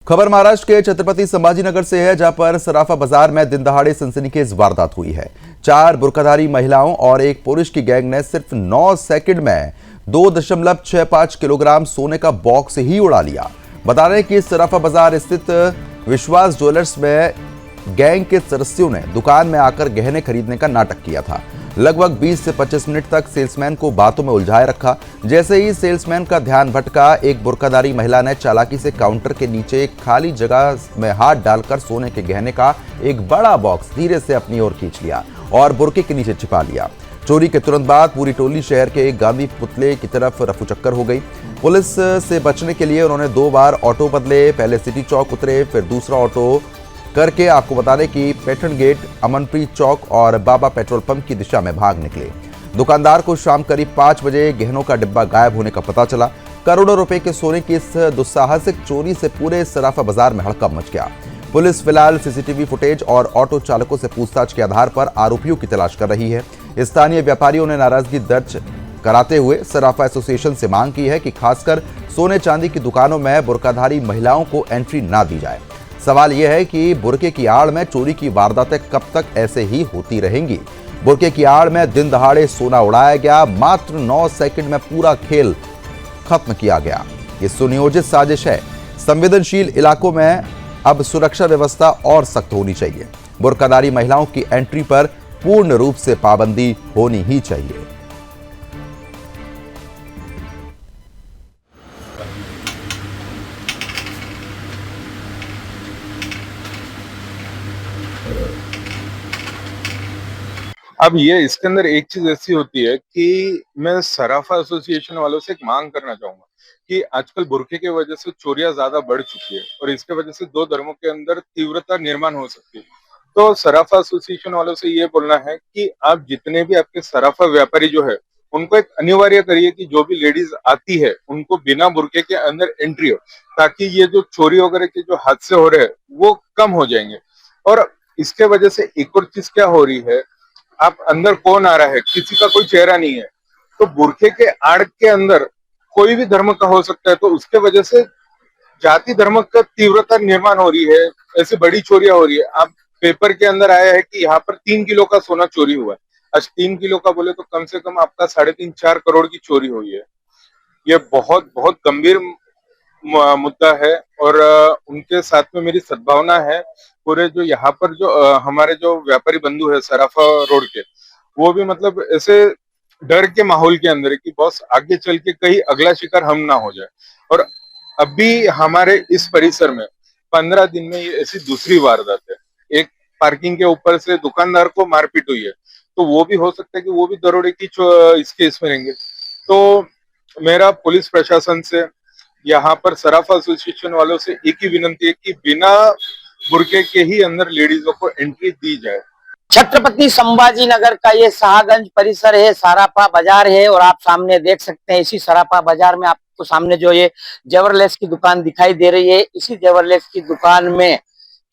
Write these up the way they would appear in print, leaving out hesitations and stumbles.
खबर महाराष्ट्र के छत्रपति संभाजीनगर से है, जहां पर सराफा बाजार में दिन दहाड़े सनसनीखेज वारदात हुई है। 4 बुर्काधारी महिलाओं और एक पुरुष की गैंग ने सिर्फ 9 सेकंड में 2.65 किलोग्राम सोने का बॉक्स ही उड़ा लिया। बता रहे हैं कि सराफा बाजार स्थित विश्वास ज्वेलर्स में गैंग के सदस्यों ने दुकान में आकर गहने खरीदने का नाटक किया था। लगभग 20 से 25 मिनट तक सेल्समैन को बातों में उलझाए रखा। जैसे ही सेल्समैन का ध्यान भटका, एक बुर्काधारी महिला ने चालाकी से काउंटर के नीचे एक खाली जगह में हाथ डालकर सोने के गहने का एक बड़ा बॉक्स धीरे से अपनी ओर खींच लिया और बुर्के के नीचे छिपा लिया। चोरी के तुरंत बाद पूरी टोली शहर के गांधी पुतले की तरफ रफूचक्कर हो गई। पुलिस से बचने के लिए उन्होंने 2 बार ऑटो बदले। पहले सिटी चौक उतरे, फिर दूसरा ऑटो करके आपको बता दें कि पैठन गेट, अमनप्रीत चौक और बाबा पेट्रोल पंप की दिशा में भाग निकले। दुकानदार को शाम करीब 5 बजे गहनों का डिब्बा गायब होने का पता चला। करोड़ों रुपए के सोने की इस दुस्साहसिक चोरी से पूरे सराफा बाजार में हड़कंप मच गया। पुलिस फिलहाल सीसीटीवी फुटेज और ऑटो चालकों से पूछताछ के आधार पर आरोपियों की तलाश कर रही है। स्थानीय व्यापारियों ने नाराजगी दर्ज कराते हुए सराफा एसोसिएशन से मांग की है कि खासकर सोने चांदी की दुकानों में बुर्काधारी महिलाओं को एंट्री ना दी जाए। सवाल यह है कि बुर्के की आड़ में चोरी की वारदातें कब तक ऐसे ही होती रहेंगी। बुर्के की आड़ में दिन दहाड़े सोना उड़ाया गया, मात्र 9 सेकंड में पूरा खेल खत्म किया गया। ये सुनियोजित साजिश है। संवेदनशील इलाकों में अब सुरक्षा व्यवस्था और सख्त होनी चाहिए। बुर्काधारी महिलाओं की एंट्री पर पूर्ण रूप से पाबंदी होनी ही चाहिए। अब ये इसके अंदर एक चीज ऐसी होती है कि मैं सराफा एसोसिएशन वालों से एक मांग करना चाहूंगा कि आजकल बुर्के की वजह से चोरियां ज्यादा बढ़ चुकी है और इसके वजह से 2 धर्मों के अंदर तीव्रता निर्माण हो सकती है। तो सराफा एसोसिएशन वालों से ये बोलना है कि आप जितने भी आपके सराफा व्यापारी जो है उनको एक अनिवार्य करिए कि जो भी लेडीज आती है उनको बिना बुर्के के अंदर एंट्री हो, ताकि ये जो चोरी वगैरह के जो हादसे हो रहे हैं वो कम हो जाएंगे। और इसके वजह से एक और चीज क्या हो रही है, आप अंदर कौन आ रहा है, किसी का कोई चेहरा नहीं है, तो बुर्के के आड़ के अंदर कोई भी धर्म का हो सकता है। तो उसके वजह से जाति धर्म का तीव्रता निर्माण हो रही है, ऐसे बड़ी चोरियां हो रही है। आप पेपर के अंदर आया है कि यहाँ पर 3 किलो का सोना चोरी हुआ है। आज 3 किलो का बोले तो कम से कम आपका 3.5-4 करोड़ की चोरी हुई है। ये बहुत बहुत गंभीर मुद्दा है और उनके साथ में मेरी सद्भावना है। पूरे जो यहाँ पर जो हमारे जो व्यापारी बंधु है सराफा रोड के, वो भी मतलब ऐसे डर के माहौल के अंदर है कि बॉस आगे चल के कहीं अगला शिकार हम ना हो जाए। और अभी हमारे इस परिसर में 15 दिन में ये ऐसी दूसरी वारदात है। एक पार्किंग के ऊपर से दुकानदार को मारपीट हुई है, तो वो भी हो सकता है कि वो भी दरोड़े की इसके इसमें रहेंगे। तो मेरा पुलिस प्रशासन से, यहाँ पर सराफा एसोसिएशन वालों से एक ही विनती है कि बिना बुर्के के ही अंदर लेडीजों को एंट्री दी जाए। छत्रपति संभाजी नगर का ये शाहगंज परिसर है, सराफा बाजार है और आप सामने देख सकते हैं इसी सराफा बाजार में आपको सामने जो ये जेवरलेस की दुकान दिखाई दे रही है, इसी जेवरलेस की दुकान में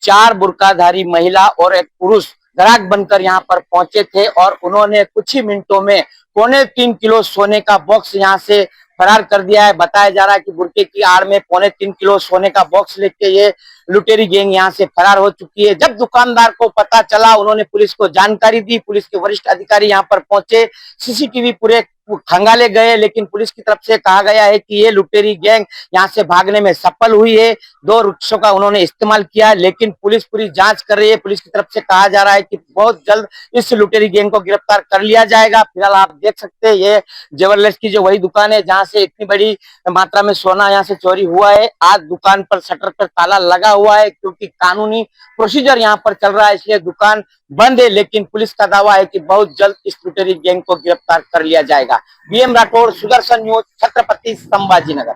4 बुर्काधारी महिला और एक पुरुष ग्राहक बनकर यहाँ पर पहुंचे थे और उन्होंने कुछ ही मिनटों में 3.25 किलो सोने का बॉक्स यहाँ से फरार कर दिया है। बताया जा रहा है कि बुर्के की आड़ में 3.25 किलो सोने का बॉक्स लेके ये लुटेरी गैंग यहाँ से फरार हो चुकी है। जब दुकानदार को पता चला, उन्होंने पुलिस को जानकारी दी। पुलिस के वरिष्ठ अधिकारी यहाँ पर पहुंचे, सीसीटीवी पूरे खंगाले गए, लेकिन पुलिस की तरफ से कहा गया है कि ये लुटेरी गैंग यहाँ से भागने में सफल हुई है। 2 रिक्शों का उन्होंने इस्तेमाल किया, लेकिन पुलिस पूरी जांच कर रही है। पुलिस की तरफ से कहा जा रहा है कि बहुत जल्द इस लुटेरी गैंग को गिरफ्तार कर लिया जाएगा। फिलहाल आप देख सकते हैं ये जेवरलेस की जो वही दुकान है जहाँ से इतनी बड़ी मात्रा में सोना यहाँ से चोरी हुआ है। आज दुकान पर शटर पर ताला लगा हुआ है क्योंकि कानूनी प्रोसीजर यहाँ पर चल रहा है, इसलिए दुकान बंद है। लेकिन पुलिस का दावा है कि बहुत जल्द इस लुटेरी गैंग को गिरफ्तार कर लिया जाएगा। BM Rathore, Sudarshan news, Chhatrapati Sambhajinagar.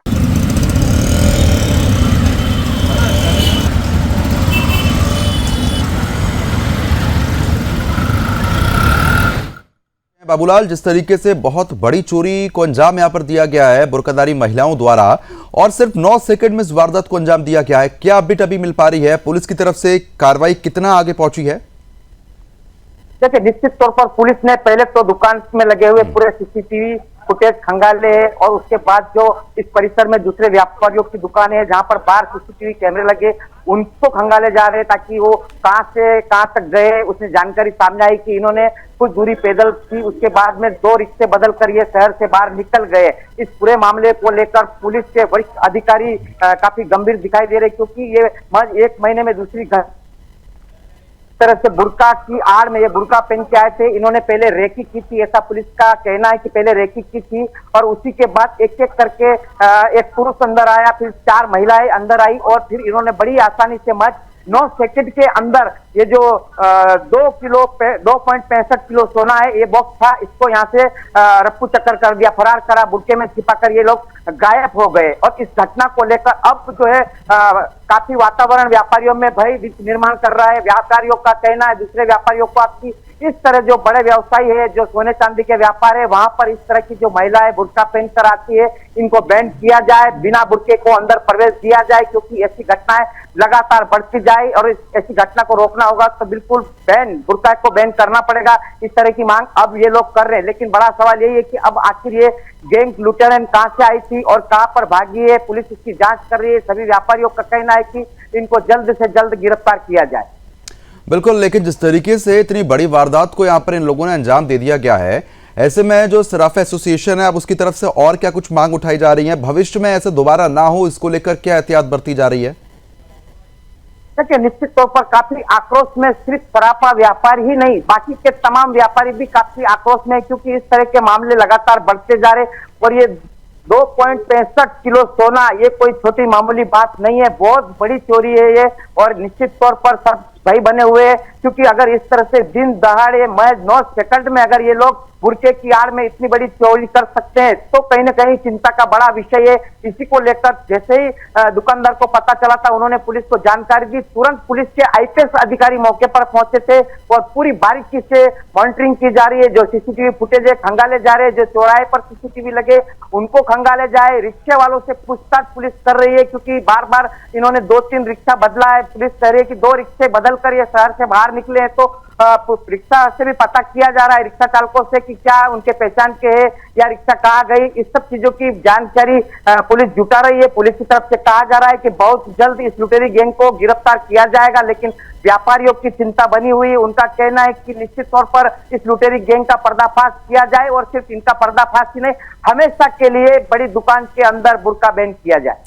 बाबूलाल, जिस तरीके से बहुत बड़ी चोरी को अंजाम यहां पर दिया गया है बुर्काधारी महिलाओं द्वारा और सिर्फ 9 सेकंड में इस वारदात को अंजाम दिया गया है, क्या अपडेट अभी मिल पा रही है? पुलिस की तरफ से कार्रवाई कितना आगे पहुंची है? देखिए, निश्चित तौर पर पुलिस ने पहले तो दुकान में लगे हुए पूरे सीसीटीवी फुटेज खंगाले हैं और उसके बाद जो इस परिसर में दूसरे व्यापारियों की दुकान है जहां पर बाहर सीसीटीवी कैमरे लगे उनको खंगाले जा रहे हैं ताकि वो कहां से कहां तक गए। उसमें जानकारी सामने आई कि इन्होंने कुछ दूरी पैदल की, उसके बाद में 2 रिक्शे बदल कर ये शहर से बाहर निकल गए। इस पूरे मामले को लेकर पुलिस के वरिष्ठ अधिकारी काफी गंभीर दिखाई दे रहे क्योंकि ये महज 1 महीने में दूसरी तरह से बुर्का की आड़ में ये बुर्का पहन के आए थे। इन्होंने पहले रेकी की थी, ऐसा पुलिस का कहना है कि पहले रेकी की थी और उसी के बाद एक एक करके एक पुरुष अंदर आया, फिर 4 महिलाएं अंदर आई और फिर इन्होंने बड़ी आसानी से महज 9 सेकंड के अंदर ये जो 2.65 किलो सोना है ये बॉक्स था, इसको यहाँ से रफ्फू चक्कर कर दिया, फरार करा, बुर्के में छिपाकर ये लोग गायब हो गए। और इस घटना को लेकर अब जो है काफी वातावरण व्यापारियों में भय निर्माण कर रहा है। व्यापारियों का कहना है, दूसरे व्यापारियों का, कि इस तरह जो बड़े व्यवसायी है जो सोने चांदी के व्यापार है वहां पर इस तरह की जो महिलाएं बुर्का पहन कर आती है इनको बैन किया जाए, बिना बुर्के को अंदर प्रवेश दिया जाए क्योंकि ऐसी घटनाएं लगातार बढ़ती जाए और ऐसी घटना को रोकना होगा तो बिल्कुल बुर्का को बैन करना पड़ेगा। इस तरह की मांग अब ये लोग कर रहे हैं। लेकिन बड़ा सवाल यही है कि अब आखिर ये गैंग लुटेरेंट कहां से आई थी और कहां पर भागी है, पुलिस इसकी जांच कर रही है। सभी व्यापारियों का कहना है कि इनको जल्द से जल्द गिरफ्तार किया जाए। बिल्कुल, लेकिन जिस तरीके से इतनी बड़ी वारदात को यहाँ पर इन लोगों ने अंजाम दे दिया गया है, ऐसे में जो सराफा एसोसिएशन है अब उसकी तरफ से और क्या कुछ मांग उठाई जा रही है? भविष्य में ऐसे दोबारा ना हो इसको लेकर क्या एहतियात बरती जा रही है? देखिए, निश्चित तौर पर काफी आक्रोश में सिर्फ सराफा व्यापारी ही नहीं बाकी के तमाम व्यापारी भी काफी आक्रोश में है क्योंकि इस तरह के मामले लगातार बढ़ते जा रहे और ये 2.65 किलो सोना ये कोई छोटी मामूली बात नहीं है, बहुत बड़ी चोरी है ये। और निश्चित तौर पर सब भय बने हुए हैं क्योंकि अगर इस तरह से दिन दहाड़े महज 9 सेकंड में अगर ये लोग बुर्के की आड़ में इतनी बड़ी चोरी कर सकते हैं तो कहीं ना कहीं चिंता का बड़ा विषय है। इसी को लेकर जैसे ही दुकानदार को पता चला था उन्होंने पुलिस को जानकारी दी, तुरंत पुलिस के आईपीएस अधिकारी मौके पर पहुंचे थे और पूरी बारीकी से मॉनिटरिंग की जा रही है। जो सीसीटीवी फुटेज है खंगाले जा रहे हैं, जो चौराहे पर सीसीटीवी लगे उनको खंगाले जाए, रिक्शे वालों से पूछताछ पुलिस कर रही है क्योंकि बार बार इन्होंने 2-3 रिक्शा बदला है। पुलिस कह रही है कि 2 रिक्शे बदल कर ये शहर से बाहर निकले हैं तो रिक्शा से भी पता किया जा रहा है रिक्शा चालकों से कि क्या उनके पहचान के है या रिक्शा कहाँ गई। इस सब चीजों की जानकारी पुलिस जुटा रही है। पुलिस की तरफ से कहा जा रहा है कि बहुत जल्द इस लुटेरी गैंग को गिरफ्तार किया जाएगा, लेकिन व्यापारियों की चिंता बनी हुई। उनका कहना है कि निश्चित तौर पर इस लुटेरी गैंग का पर्दाफाश किया जाए और सिर्फ इनका पर्दाफाश ही नहीं, हमेशा के लिए बड़ी दुकान के अंदर बुर्का बैन किया जाए।